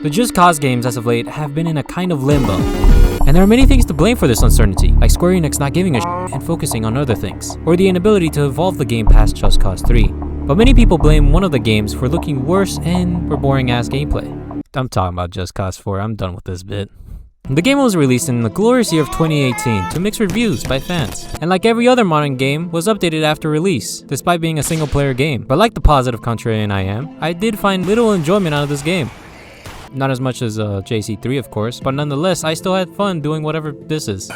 The Just Cause games as of late have been in a kind of limbo. And there are many things to blame for this uncertainty, like Square Enix not giving a shit and focusing on other things, or the inability to evolve the game past Just Cause 3. But many people blame one of the games for looking worse and for boring ass gameplay. I'm talking about Just Cause 4, I'm done with this bit. The game was released in the glorious year of 2018 to mixed reviews by fans, and like every other modern game, was updated after release, despite being a single player game. But like the positive contrarian I am, I did find little enjoyment out of this game. Not as much as JC3 of course, but nonetheless I still had fun doing whatever this is. So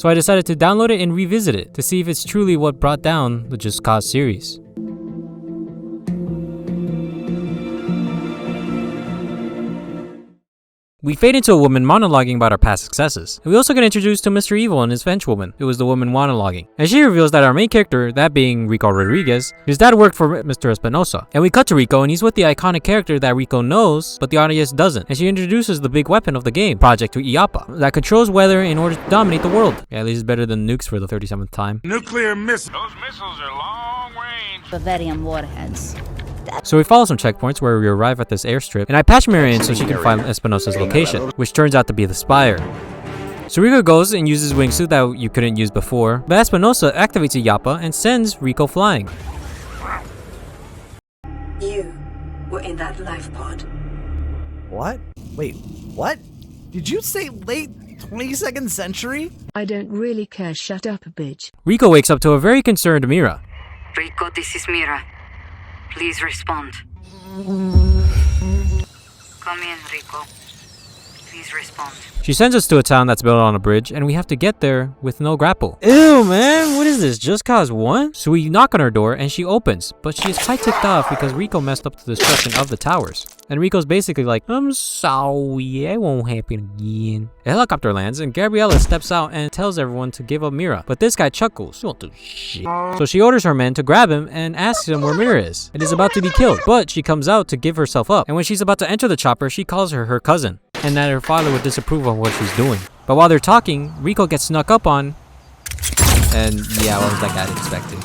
I decided to download it and revisit it to see if it's truly what brought down the Just Cause series. We fade into a woman monologuing about our past successes. And we also get introduced to Mr. Evil and his henchwoman, who was the woman monologuing. And she reveals that our main character, that being Rico Rodriguez, his dad worked for Mr. Espinosa. And we cut to Rico and he's with the iconic character that Rico knows, but the audience doesn't. And she introduces the big weapon of the game, Project Iapa, that controls weather in order to dominate the world. Yeah, at least it's better than nukes for the 37th time. Nuclear missiles. Those missiles are long range. Bavarian warheads. So we follow some checkpoints where we arrive at this airstrip, and I patch Mira in so she can find Espinosa's location, which turns out to be the Spire. So Rico goes and uses wingsuit that you couldn't use before, but Espinosa activates Iapa and sends Rico flying. You were in that life pod. What? Wait, what? Did you say late 22nd century? I don't really care, shut up, bitch. Rico wakes up to a very concerned Mira. Rico, this is Mira. Please respond. Come in, Rico. Please respond. She sends us to a town that's built on a bridge, and we have to get there with no grapple. Ew, man, what is this, Just Cause 1? So we knock on her door, and she opens, but she is quite ticked off because Rico messed up the destruction of the towers. And Rico's basically like, I'm sorry, it won't happen again. A helicopter lands, and Gabriella steps out and tells everyone to give up Mira. But this guy chuckles, you won't do shit. So she orders her men to grab him and asks him where Mira is. And is about to be killed, but she comes out to give herself up. And when she's about to enter the chopper, she calls her cousin, and that her father would disapprove of what she's doing. But while they're talking, Rico gets snuck up on, and yeah, what was that guy expecting?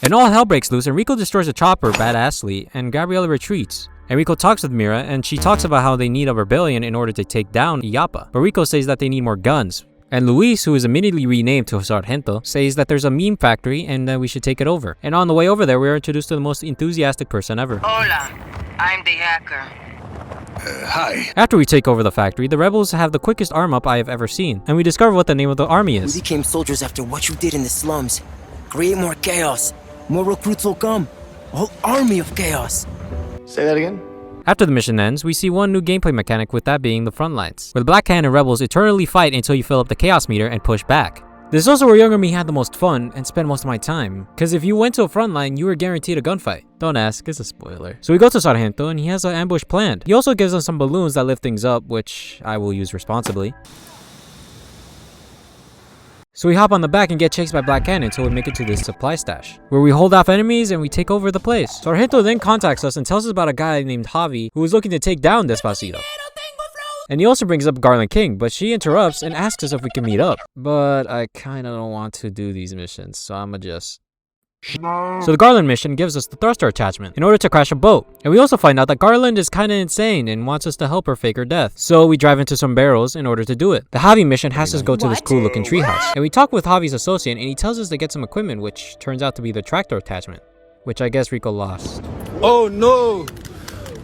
And all hell breaks loose, and Rico destroys the chopper badassly, and Gabriella retreats. And Rico talks with Mira, and she talks about how they need a rebellion in order to take down Iapa. But Rico says that they need more guns. And Luis, who is immediately renamed to Sargento, says that there's a meme factory and that we should take it over. And on the way over there, we're introduced to the most enthusiastic person ever. Hola, I'm the hacker. Hi. After we take over the factory, the rebels have the quickest arm up I have ever seen, and we discover what the name of the army We is. became soldiers after what you did in the slums. Create more chaos. More recruits will come. A whole army of chaos. Say that again? After the mission ends, we see one new gameplay mechanic, with that being the front lines, where the Black Hand and rebels eternally fight until you fill up the chaos meter and push back. This is also where younger me had the most fun and spent most of my time, because if you went to a front line, you were guaranteed a gunfight. Don't ask, it's a spoiler. So we go to Sargento and he has an ambush planned. He also gives us some balloons that lift things up, which I will use responsibly. So we hop on the back and get chased by Black Hand until we make it to this supply stash, where we hold off enemies and we take over the place. Sargento then contacts us and tells us about a guy named Javi who is looking to take down Despacito. And he also brings up Garland King, but she interrupts and asks us if we can meet up. But I kinda don't want to do these missions, so I'ma just... So the Garland mission gives us the thruster attachment in order to crash a boat. And we also find out that Garland is kinda insane and wants us to help her fake her death. So we drive into some barrels in order to do it. The Javi mission has us go to this cool looking treehouse. And we talk with Javi's associate and he tells us to get some equipment, which turns out to be the tractor attachment, which I guess Rico lost. Oh no!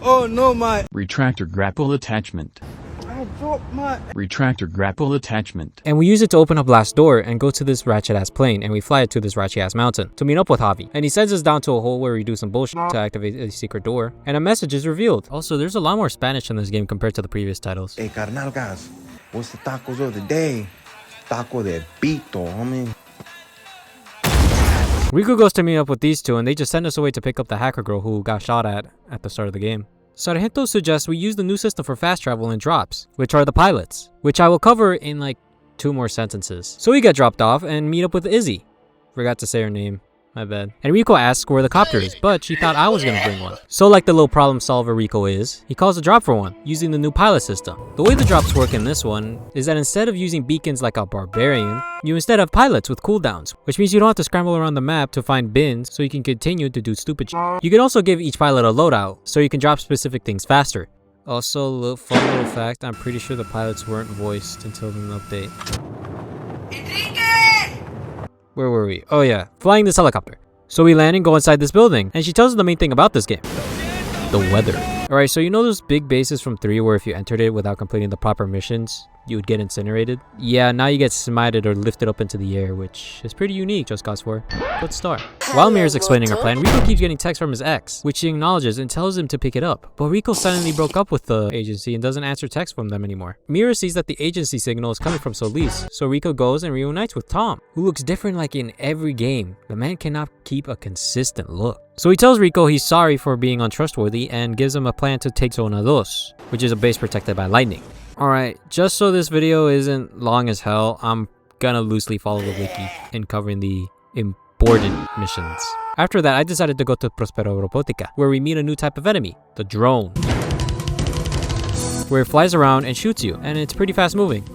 Oh no, my retractor grapple attachment. I dropped my Retractor grapple attachment. And we use it to open up last door and go to this ratchet ass plane, and we fly it to this ratchet ass mountain to meet up with Javi. And he sends us down to a hole where we do some bullshit to activate a secret door, and a message is revealed. Also, there's a lot more Spanish in this game compared to the previous titles. Hey, carnal, guys. What's the tacos of the day? Taco de pito, homie. Rico goes to meet up with these two, and they just send us away to pick up the hacker girl who got shot at the start of the game. Sargento suggests we use the new system for fast travel and drops, which are the pilots, which I will cover in like 2 more sentences. So we get dropped off and meet up with Izzy. Forgot to say her name. My bad. And Rico asks where the copter is, but she thought I was gonna bring one. So like the little problem solver Rico is, he calls a drop for one, using the new pilot system. The way the drops work in this one is that instead of using beacons like a barbarian, you instead have pilots with cooldowns, which means you don't have to scramble around the map to find bins so you can continue to do stupid shit. You can also give each pilot a loadout, so you can drop specific things faster. Also, fun little fact, I'm pretty sure the pilots weren't voiced until the update. Where were we? Oh yeah, flying this helicopter. So we land and go inside this building, and she tells us the main thing about this game. The weather. Alright, so you know those big bases from 3 where if you entered it without completing the proper missions, you would get incinerated? Yeah, now you get smited or lifted up into the air, which is pretty unique, Just Cause 4. Let's start. While Mira's explaining her plan, Rico keeps getting texts from his ex, which she acknowledges and tells him to pick it up. But Rico suddenly broke up with the agency and doesn't answer texts from them anymore. Mira sees that the agency signal is coming from Solis, so Rico goes and reunites with Tom, who looks different like in every game. The man cannot keep a consistent look. So he tells Rico he's sorry for being untrustworthy and gives him a plan to take Zona 2, which is a base protected by lightning. Alright, just so this video isn't long as hell, I'm gonna loosely follow the wiki in covering the important missions. After that, I decided to go to Prospero Robotica, where we meet a new type of enemy, the drone, where it flies around and shoots you, and it's pretty fast moving.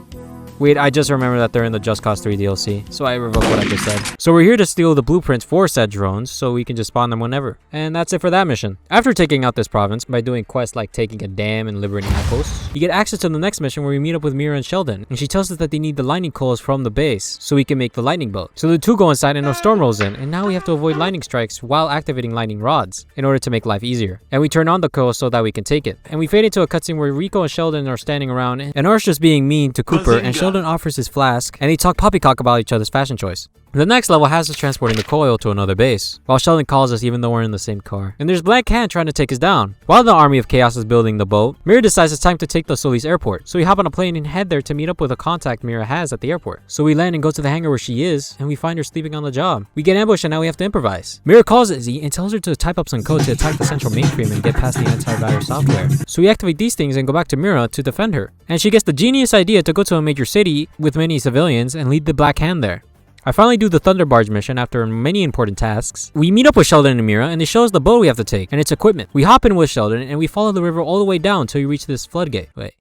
Wait, I just remembered that they're in the Just Cause 3 DLC, so I revoked what I just said. So we're here to steal the blueprints for said drones, so we can just spawn them whenever. And that's it for that mission. After taking out this province, by doing quests like taking a dam and liberating outposts, you get access to the next mission where we meet up with Mira and Sheldon, and she tells us that they need the lightning coals from the base, so we can make the lightning boat. So the two go inside and a storm rolls in, and now we have to avoid lightning strikes while activating lightning rods, in order to make life easier. And we turn on the coal so that we can take it. And we fade into a cutscene where Rico and Sheldon are standing around, and Ar's just being mean to Cooper, and Sheldon offers his flask, and they talk poppycock about each other's fashion choice. The next level has us transporting the coil to another base, while Sheldon calls us even though we're in the same car. And there's Black Cant trying to take us down. While the army of chaos is building the boat, Mira decides it's time to take the Solis airport, so we hop on a plane and head there to meet up with a contact Mira has at the airport. So we land and go to the hangar where she is, and we find her sleeping on the job. We get ambushed and now we have to improvise. Mira calls Izzy and tells her to type up some code to attack the central mainframe and get past the antivirus software. So we activate these things and go back to Mira to defend her. And she gets the genius idea to go to a major city with many civilians and lead the Black Hand there. I finally do the Thunder Barge mission after many important tasks. We meet up with Sheldon and Mira, and they show us the boat we have to take and its equipment. We hop in with Sheldon and we follow the river all the way down until we reach this floodgate. Wait.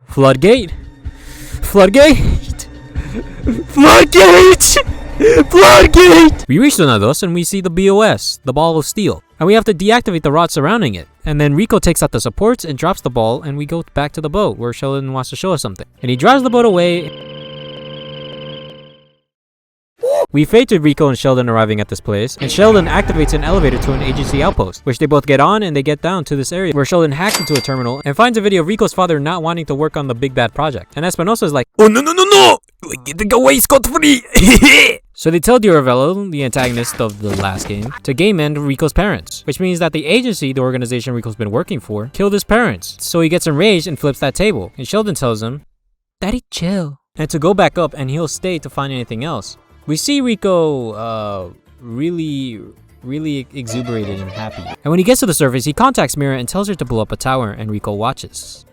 Floodgate? Floodgate? Floodgate! Floodgate! We reach Zona 2 and we see the BOS, the ball of steel. And we have to deactivate the rod surrounding it. And then Rico takes out the supports and drops the ball, and we go back to the boat where Sheldon wants to show us something. And he drives the boat away. We fade to Rico and Sheldon arriving at this place, and Sheldon activates an elevator to an agency outpost, which they both get on and they get down to this area where Sheldon hacks into a terminal and finds a video of Rico's father not wanting to work on the big bad project. And Espinosa is like, "Oh no! We get to go away scot-free!" So they tell Duravello, the antagonist of the last game, to game end Rico's parents, which means that the agency, the organization Rico's been working for, killed his parents. So he gets enraged and flips that table, and Sheldon tells him, "Daddy, chill," and to go back up and he'll stay to find anything else. We see Rico, really exuberated and happy. And when he gets to the surface, he contacts Mira and tells her to blow up a tower, and Rico watches.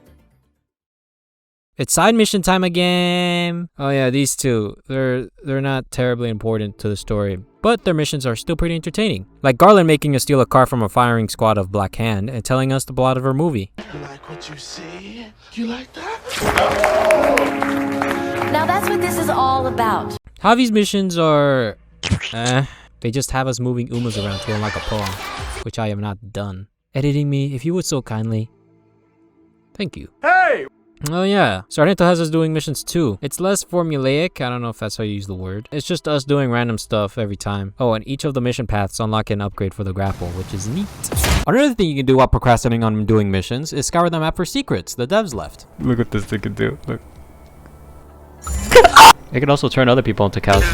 It's side mission time again. Oh yeah, these two, they're not terribly important to the story, but their missions are still pretty entertaining. Like Garland making us steal a car from a firing squad of Black Hand and telling us the plot of her movie. You like what you see? You like that? Now that's what this is all about. Javi's missions are, they just have us moving Umas around to unlock a poem, which I have not done. Editing me, if you would so kindly. Thank you. Hey! Oh yeah, Sargento has us doing missions too. It's less formulaic, I don't know if that's how you use the word. It's just us doing random stuff every time. Oh, and each of the mission paths unlock an upgrade for the grapple, which is neat. Another thing you can do while procrastinating on doing missions is scour the map for secrets the devs left. Look what this thing can do, look. It can also turn other people into cows.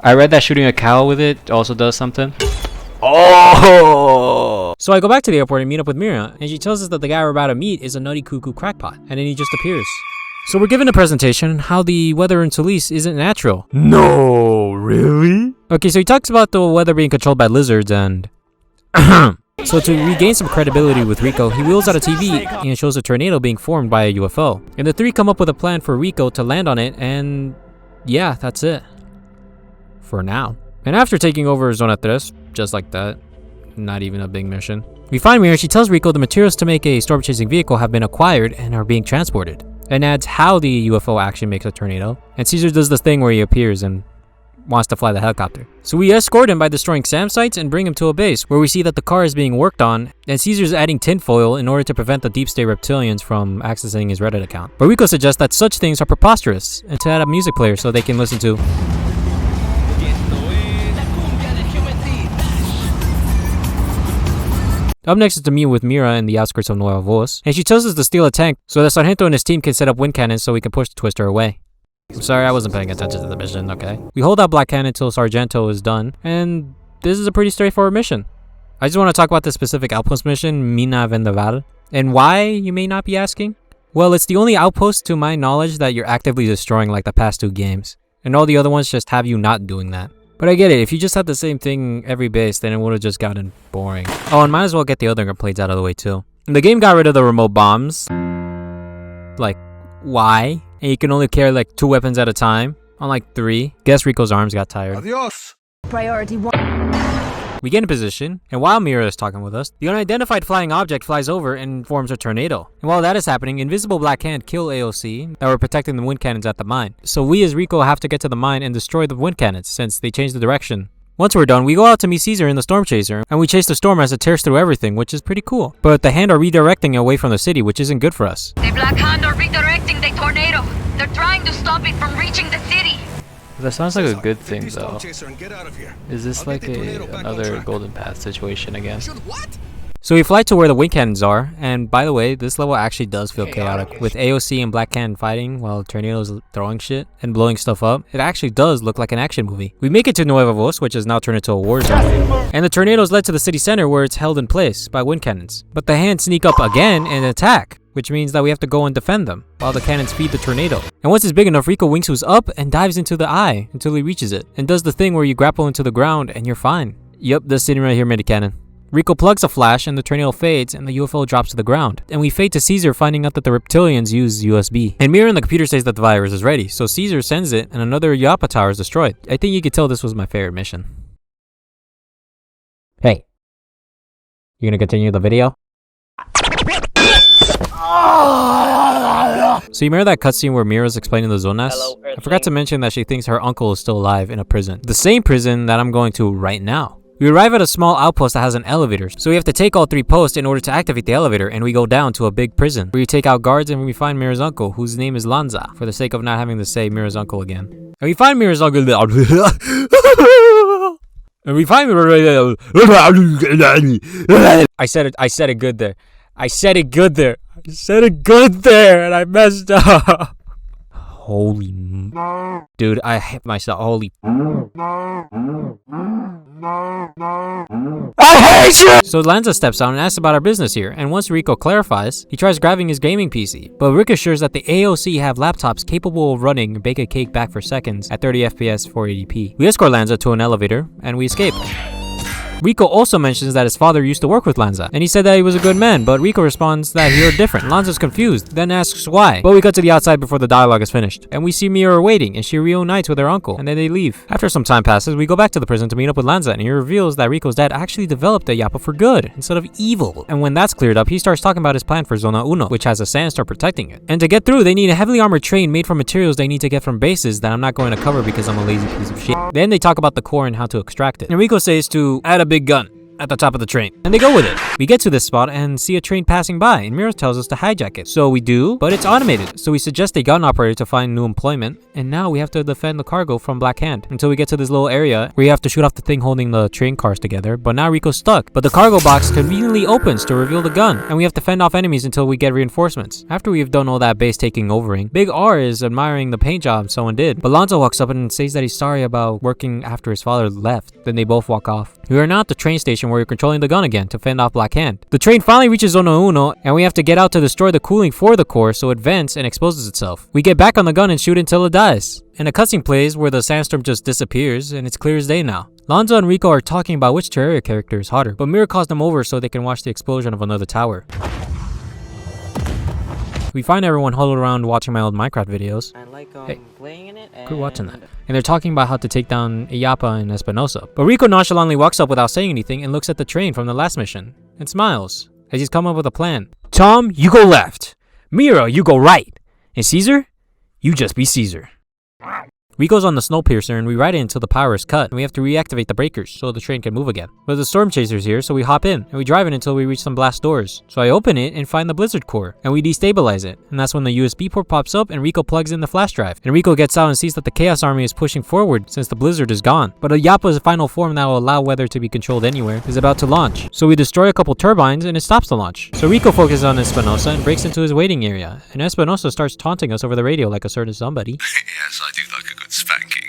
I read that shooting a cow with it also does something. Oh! So I go back to the airport and meet up with Mira, and she tells us that the guy we're about to meet is a nutty cuckoo crackpot, and then he just appears. So we're given a presentation on how the weather in Solis isn't natural. No, really? Okay, so he talks about the weather being controlled by lizards and... So to regain some credibility with Rico, he wheels out a TV and shows a tornado being formed by a UFO. And the three come up with a plan for Rico to land on it, and yeah, that's it. For now. And after taking over Zona 3, just like that, not even a big mission, we find Mira. She tells Rico the materials to make a storm-chasing vehicle have been acquired and are being transported, and adds how the UFO action makes a tornado. And Caesar does this thing where he appears and wants to fly the helicopter. So we escort him by destroying SAM sites and bring him to a base where we see that the car is being worked on, and Caesar's adding tinfoil in order to prevent the deep state reptilians from accessing his Reddit account. But Rico suggests that such things are preposterous and to add a music player so they can listen to. Up next is to meet with Mira in the outskirts of Nueva Voz, and she tells us to steal a tank so that Sargento and his team can set up wind cannons so we can push the Twister away. I'm sorry, I wasn't paying attention to the mission, okay? We hold out Black Cannon until Sargento is done, and this is a pretty straightforward mission. I just want to talk about the specific outpost mission, Mina Vendaval. And why, you may not be asking? Well, it's the only outpost to my knowledge that you're actively destroying like the past 2 games. And all the other ones just have you not doing that. But I get it, if you just had the same thing every base, then it would have just gotten boring. Oh, and might as well get the other plates out of the way too. And the game got rid of the remote bombs. Like, why? And you can only carry like 2 weapons at a time, unlike 3. Guess Rico's arms got tired. Adios. Priority 1. We get in position, and while Mira is talking with us, the unidentified flying object flies over and forms a tornado. And while that is happening, invisible Black Hand kill AOC that were protecting the wind cannons at the mine. So we as Rico have to get to the mine and destroy the wind cannons since they changed the direction. Once we're done, we go out to meet Caesar in the Storm Chaser, and we chase the storm as it tears through everything, which is pretty cool. But the Hand are redirecting away from the city, which isn't good for us. The Black Hand are redirecting the tornado. They're trying to stop it from reaching the city. That sounds like a good thing, though. Is this like another Golden Path situation again? So we fly to where the wind cannons are, and by the way, this level actually does feel chaotic. With AOC and Black Cannon fighting while Tornado's throwing shit and blowing stuff up, it actually does look like an action movie. We make it to Nueva Voz, which is now turned into a war zone, and the tornadoes led to the city center where it's held in place by wind cannons. But the Hands sneak up again and attack, which means that we have to go and defend them while the cannons feed the tornado. And once it's big enough, Rico wingsuits up and dives into the eye until he reaches it, and does the thing where you grapple into the ground and you're fine. Yep, this sitting right here made a cannon. Rico plugs a flash and the tornado fades and the UFO drops to the ground. And we fade to Caesar finding out that the reptilians use USB. And Mira in the computer says that the virus is ready, so Caesar sends it and another Yapa tower is destroyed. I think you could tell this was my favorite mission. Hey, you gonna continue the video? So you remember that cutscene where Mira's explaining the zonas? I forgot to mention that she thinks her uncle is still alive in a prison. The same prison that I'm going to right now. We arrive at a small outpost that has an elevator, so we have to take all 3 posts in order to activate the elevator, and we go down to a big prison where you take out guards and we find Mira's uncle, whose name is Lanza, for the sake of not having to say Mira's uncle again. And we find Mira's uncle and we find I said it good there. I said it good there, and I messed up. Holy dude, I hit myself. Holy I hate you! So Lanza steps on and asks about our business here, and once Rico clarifies, he tries grabbing his gaming PC. But Rick assures that the AOC have laptops capable of running Bake a Cake back for seconds at 30 FPS 480p. We escort Lanza to an elevator, and we escape. Rico also mentions that his father used to work with Lanza, and he said that he was a good man, but Rico responds that he heard different. Lanza's confused, then asks why. But we cut to the outside before the dialogue is finished, and we see Mira waiting, and she reunites with her uncle, and then they leave. After some time passes, we go back to the prison to meet up with Lanza, and he reveals that Rico's dad actually developed the Yapa for good, instead of evil. And when that's cleared up, he starts talking about his plan for Zona Uno, which has a sandstorm protecting it. And to get through, they need a heavily armored train made from materials they need to get from bases that I'm not going to cover because I'm a lazy piece of shit. Then they talk about the core and how to extract it. And Rico says to add a big gun at the top of the train, and they go with it. We get to this spot and see a train passing by, and Mira tells us to hijack it. So we do, but it's automated. So we suggest a gun operator to find new employment, and now we have to defend the cargo from Black Hand until we get to this little area where you have to shoot off the thing holding the train cars together. But now Rico's stuck. But the cargo box conveniently opens to reveal the gun, and we have to fend off enemies until we get reinforcements. After we have done all that base taking overing, Big R is admiring the paint job someone did. But Lonzo walks up and says that he's sorry about working after his father left. Then they both walk off. We are now at the train station where you're controlling the gun again to fend off Black Hand. The train finally reaches Zona Uno, and we have to get out to destroy the cooling for the core so it vents and exposes itself. We get back on the gun and shoot until it dies. And a cutscene plays where the sandstorm just disappears, and it's clear as day now. Lonzo and Rico are talking about which Terraria character is hotter, but Mira calls them over so they can watch the explosion of another tower. We find everyone huddled around watching my old Minecraft videos. I like Hey, playing in it. quit watching that. And they're talking about how to take down Iyapa and Espinosa. But Rico nonchalantly walks up without saying anything and looks at the train from the last mission and smiles as he's come up with a plan. Tom, you go left. Mira, you go right. And Caesar, you just be Caesar. Rico's on the Snowpiercer and we ride it until the power is cut and we have to reactivate the breakers so the train can move again. But the storm chaser's here, so we hop in and we drive it until we reach some blast doors. So I open it and find the blizzard core and we destabilize it, and that's when the USB port pops up and Rico plugs in the flash drive. And Rico gets out and sees that the Chaos Army is pushing forward since the blizzard is gone. But Iyapa's final form that will allow weather to be controlled anywhere is about to launch. So we destroy a couple turbines and it stops the launch. So Rico focuses on Espinosa and breaks into his waiting area, and Espinosa starts taunting us over the radio like a certain somebody. Yes, I do like a good spanking.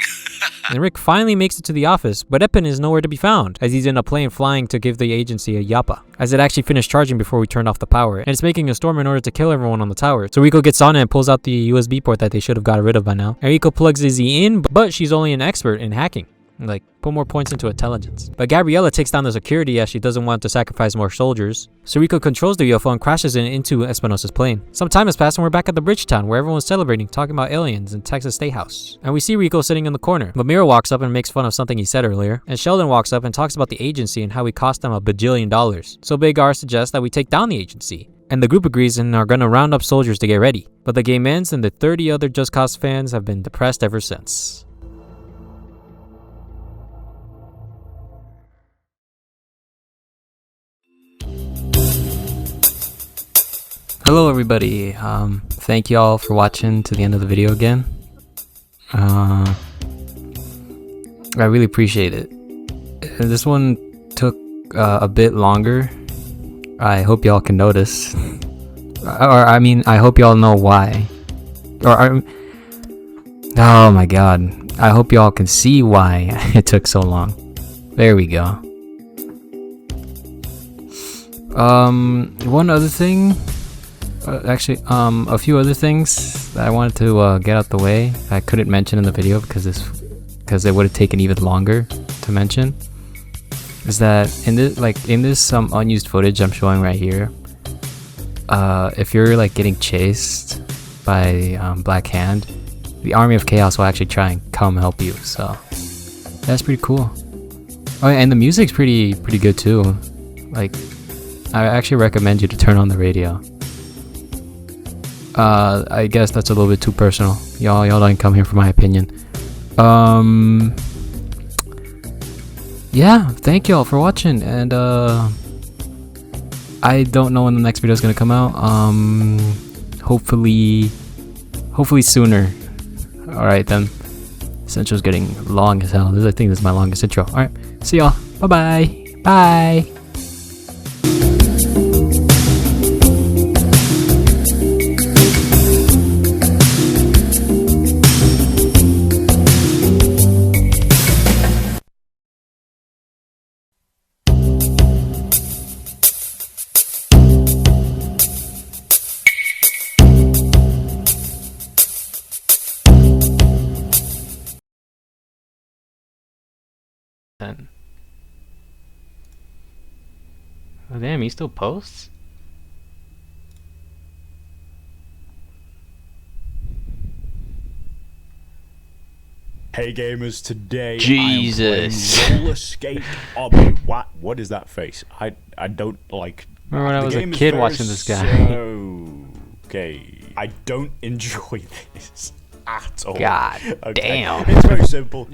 And Rick finally makes it to the office, but Eppin is nowhere to be found, as he's in a plane flying to give the agency a yappa, as it actually finished charging before we turned off the power, and it's making a storm in order to kill everyone on the tower. So Rico gets on it and pulls out the USB port that they should have got rid of by now. And Rico plugs Izzy in, but she's only an expert in hacking. Like, put more points into intelligence. But Gabriella takes down the security as she doesn't want to sacrifice more soldiers. So Rico controls the UFO and crashes it into Espinosa's plane. Some time has passed and we're back at the bridge town where everyone's celebrating, talking about aliens in Texas State House. And we see Rico sitting in the corner. But Mira walks up and makes fun of something he said earlier. And Sheldon walks up and talks about the agency and how we cost them $1 bajillion. So Big R suggests that we take down the agency. And the group agrees and are gonna round up soldiers to get ready. But the game ends and the 30 other Just Cause fans have been depressed ever since. Hello everybody, thank y'all for watching to the end of the video again. I really appreciate it. This one took a bit longer. I hope y'all can notice. I hope y'all know why. Oh my god. I hope y'all can see why it took so long. There we go. One other thing. A few other things that I wanted to get out the way I couldn't mention in the video because it would have taken even longer to mention, is that in this unused footage I'm showing right here, if you're like getting chased by Black Hand, the Army of Chaos will actually try and come help you, so that's pretty cool. Oh yeah, and the music's pretty good too. Like, I actually recommend you to turn on the radio. I guess that's a little bit too personal. Y'all don't come here for my opinion. Yeah, thank y'all for watching, and I don't know when the next video is gonna come out. Hopefully sooner. All right then. This intro's getting long as hell. I think this is my longest intro. All right, see y'all. Bye. Bye. Oh damn, he still posts? Hey gamers, today Jesus. I am playing roller skate what is that face? I don't like. Remember when I was a kid watching this guy? Okay, I don't enjoy this at all. God okay. damn. It's very simple.